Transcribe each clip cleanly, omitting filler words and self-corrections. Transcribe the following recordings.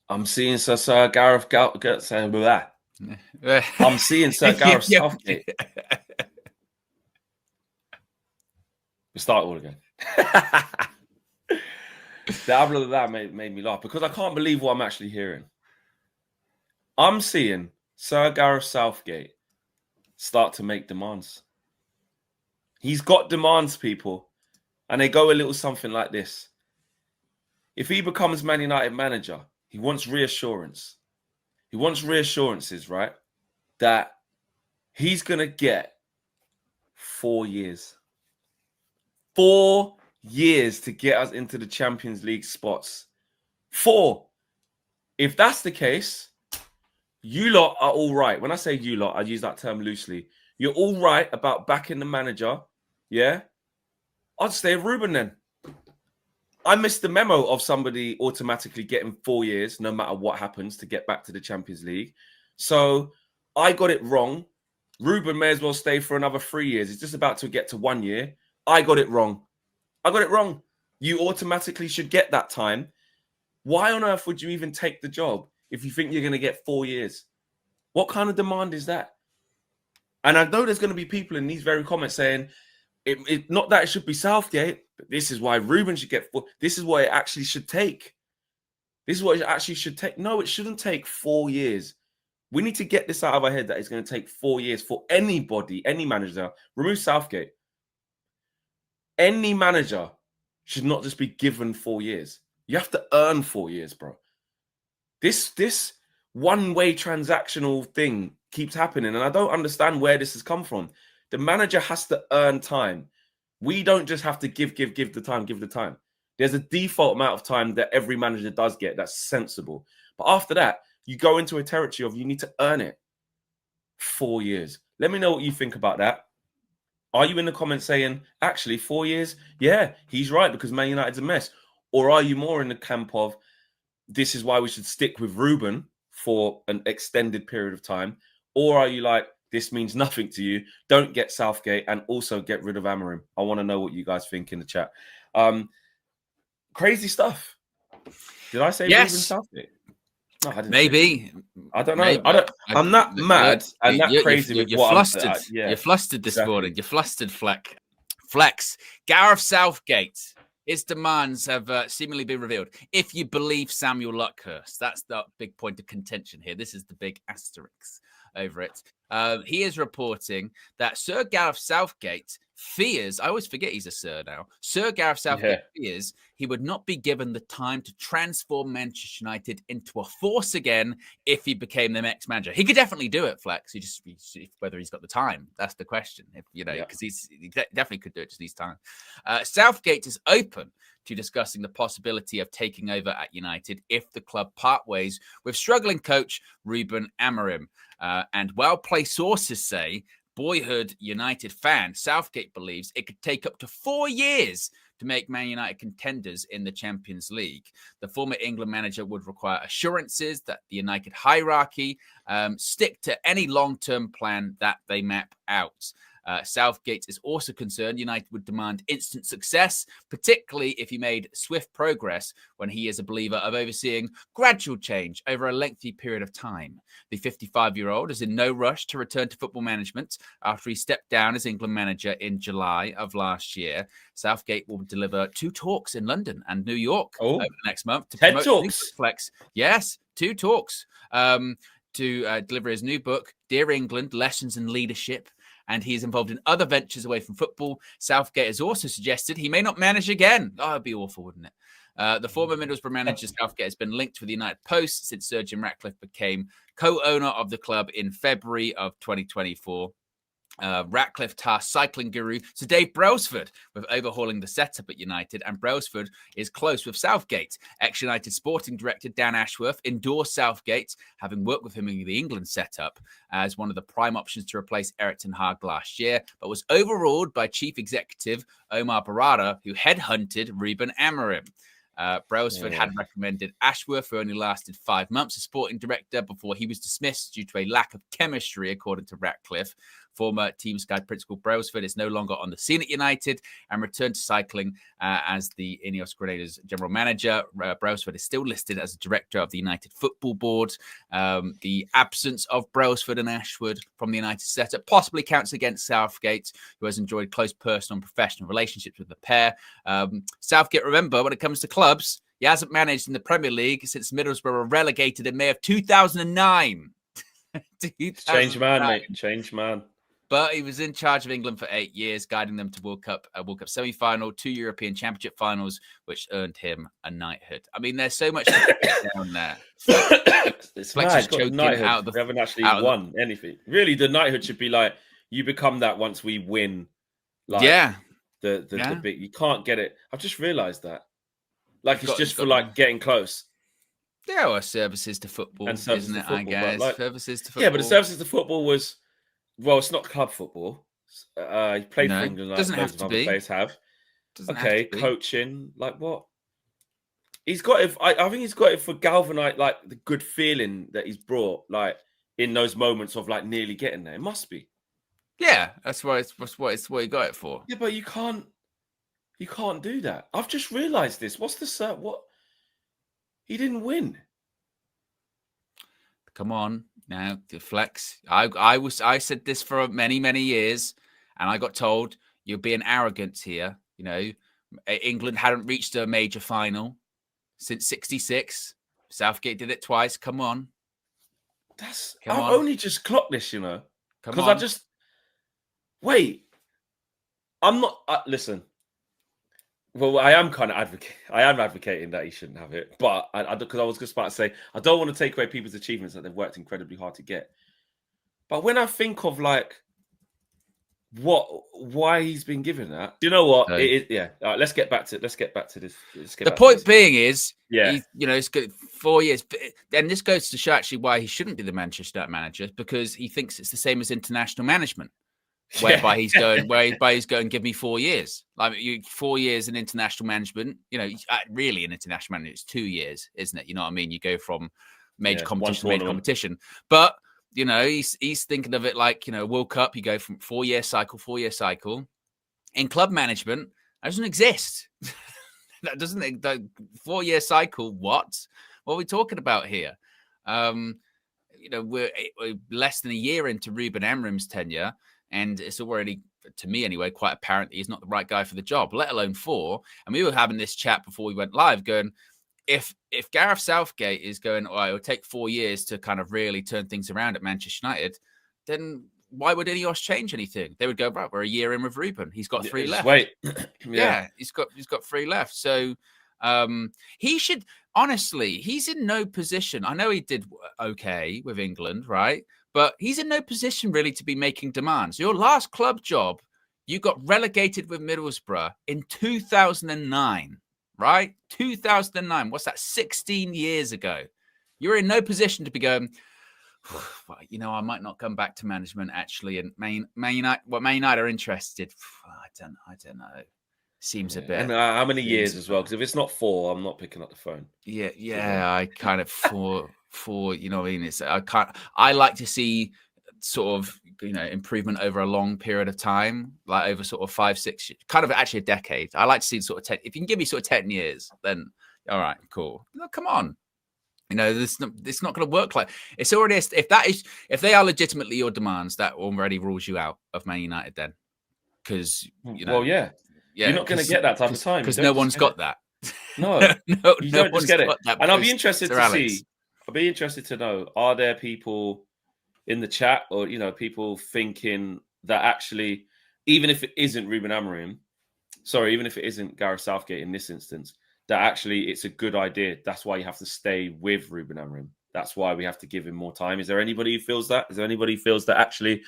I'm seeing Sir Gareth saying that. I'm seeing Sir Gareth Southgate. We start all again. That made me laugh because I can't believe what I'm actually hearing. I'm seeing Sir Gareth Southgate start to make demands. He's got demands, people, and they go a little something like this. If he becomes Man United manager, he wants reassurance. He wants reassurances, right? That he's going to get 4 years. 4 years to get us into the Champions League spots. 4. If that's the case, you lot are all right. When I say you lot, I use that term loosely. You're all right about backing the manager. Yeah? I'd stay with Ruben then. I missed the memo of somebody automatically getting 4 years, no matter what happens, to get back to the Champions League. So I got it wrong. Ruben may as well stay for another 3 years. He's just about to get to 1 year. I got it wrong. You automatically should get that time. Why on earth would you even take the job if you think you're going to get 4 years? What kind of demand is that? And I know there's going to be people in these very comments saying, not that it should be Southgate, but this is why Ruben should get 4. This is what it actually should take. No, it shouldn't take 4 years. We need to get this out of our head that it's going to take 4 years for anybody, any manager. Remove Southgate. Any manager should not just be given 4 years. You have to earn 4 years, bro. This one-way transactional thing keeps happening, and I don't understand where this has come from. The manager has to earn time. We don't just have to give the time. There's a default amount of time that every manager does get that's sensible. But after that, you go into a territory of you need to earn it. 4 years. Let me know what you think about that. Are you in the comments saying, actually, 4 years? Yeah, he's right because Man United's a mess. Or are you more in the camp of, this is why we should stick with Ruben for an extended period of time? Or are you like, this means nothing to you, don't get Southgate and also get rid of Amorim? I want to know what you guys think in the chat. Crazy stuff. Did I say yes. Ruben Southgate? No, I didn't. Maybe. I don't know. I'm not mad and that crazy with you're what flustered. You're flustered this exactly. morning. You're flustered, Flex. Gareth Southgate. His demands have seemingly been revealed. If you believe Samuel Luckhurst, that's the big point of contention here. This is the big asterisk over it. He is reporting that Sir Gareth Southgate fears, I always forget he's a Sir now, Sir Gareth Southgate fears he would not be given the time to transform Manchester United into a force again if he became the next manager. He could definitely do it, Flex. He just whether he's got the time. That's the question. Because he definitely could do it, just needs time. Southgate is open to discussing the possibility of taking over at United if the club part ways with struggling coach Ruben Amorim. And well-placed sources say, boyhood United fan, Southgate believes it could take up to 4 years to make Man United contenders in the Champions League. The former England manager would require assurances that the United hierarchy stick to any long-term plan that they map out. Southgate is also concerned United would demand instant success, particularly if he made swift progress when he is a believer of overseeing gradual change over a lengthy period of time. The 55-year-old is in no rush to return to football management after he stepped down as England manager in July of last year. Southgate will deliver 2 talks in London and New York over the next month to promote talks. Flex. Yes, 2 talks to deliver his new book, Dear England, Lessons in Leadership. And he is involved in other ventures away from football. Southgate has also suggested he may not manage again. Oh, it'd be awful, wouldn't it? The former Middlesbrough manager, Southgate, has been linked with the United Post since Sir Jim Ratcliffe became co-owner of the club in February of 2024. Ratcliffe tasked cycling guru Sir Dave Brailsford with overhauling the setup at United, and Brailsford is close with Southgate. Ex-United sporting director Dan Ashworth endorsed Southgate, having worked with him in the England setup, as one of the prime options to replace Erik ten Hag last year, but was overruled by chief executive Omar Barada, who headhunted Ruben Amorim. Brailsford had recommended Ashworth, who only lasted 5 months as sporting director before he was dismissed due to a lack of chemistry, according to Ratcliffe. Former Team Sky principal Brailsford is no longer on the scene at United and returned to cycling as the Ineos Grenadiers general manager. Brailsford is still listed as a director of the United Football Board. The absence of Brailsford and Ashwood from the United setup possibly counts against Southgate, who has enjoyed close personal and professional relationships with the pair. Southgate, remember, when it comes to clubs, he hasn't managed in the Premier League since Middlesbrough were relegated in May of 2009. Change man, mate. Change man. But he was in charge of England for 8 years, guiding them to World Cup semi-final, 2 European Championship finals, which earned him a knighthood. I mean, there's so much down there. It's Flex is choking out of the. We haven't actually won anything. Really, the knighthood should be like, you become that once we win. Like, the big. You can't get it. I've just realised that. Like, it's just for like getting close. Yeah, well, services to football, isn't it? Football, I guess like, services to football. Yeah, but the services to football was, well, it's not club football. He played for England. Like doesn't have to be. Players have. Okay, coaching, like what? He's got it. I think he's got it for galvanite, like the good feeling that he's brought, like in those moments of like nearly getting there. It must be. Yeah, that's what he got it for. Yeah, but you can't do that. I've just realised this. What's the what? He didn't win. Come on now, Flex. I said this for many, many years, and I got told you're being arrogant here. You know, England hadn't reached a major final since '66. Southgate did it twice. Come on. I've only just clocked this, you know, because I'm not. Listen. Well, I am advocating that he shouldn't have it, but because I was just about to say I don't want to take away people's achievements that they've worked incredibly hard to get. But when I think of like why he's been given that, you know what? It is, All right, let's get back to this. The point being is, it's good 4 years, and this goes to show actually why he shouldn't be the Manchester United manager, because he thinks it's the same as international management. Whereby he's going, give me 4 years. Like 4 years in international management, really in international management, it's 2 years, isn't it? You know what I mean? You go from major competition to major competition. But, he's thinking of it like, World Cup, you go from 4 year cycle. In club management, that doesn't exist. That doesn't, the 4 year cycle, what? What are we talking about here? We're less than a year into Ruben Amorim's tenure. And it's already, to me anyway, quite apparent that he's not the right guy for the job, let alone 4. And we were having this chat before we went live going, if Gareth Southgate is going, it'll take 4 years to kind of really turn things around at Manchester United, then why would Ineos change anything? They would go, right, we're a year in with Ruben. He's got 3 left. Wait. He's got 3 left. So he should, honestly, he's in no position. I know he did okay with England, right? But he's in no position really to be making demands. Your last club job, you got relegated with Middlesbrough in 2009, right? 2009. What's that? 16 years ago. You're in no position to be going, well, I might not come back to management actually. And Man United are interested. I don't know. Seems a bit. And how many years as well? Because if it's not 4, I'm not picking up the phone. Yeah. I kind of for you know what I mean. I like to see sort of improvement over a long period of time, like over sort of 5, 6 years, kind of actually a decade. I like to see sort of 10. If you can give me sort of 10 years, then all right, cool. Come on. It's not going to work like it's already. If they are legitimately your demands, that already rules you out of Man United then, because well, yeah, you're not going to get that type of time because no one's got that. No, no don't one's just get it. That, and I'll be interested to see. I'll be interested to know: are there people in the chat, or people thinking that actually, even if it isn't Ruben Amorim, even if it isn't Gareth Southgate in this instance, that actually it's a good idea. That's why you have to stay with Ruben Amorim. That's why we have to give him more time. Is there anybody who feels that? Is there anybody who feels that actually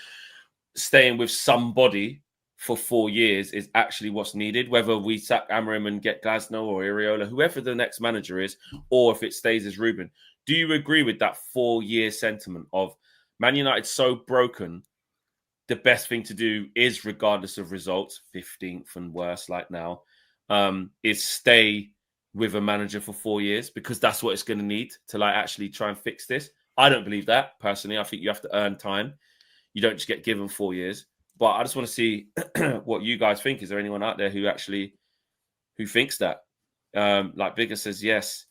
staying with somebody for 4 years is actually what's needed? Whether we sack Amorim and get Glasnow or Iraola, whoever the next manager is, or if it stays as Ruben. Do you agree with that 4-year sentiment of Man United so broken, the best thing to do is, regardless of results, 15th and worse like now, is stay with a manager for 4 years, because that's what it's going to need to actually try and fix this? I don't believe that personally. I think you have to earn time. You don't just get given 4 years. But I just want to see what you guys think. Is there anyone out there who thinks that? Like Bigger says yes.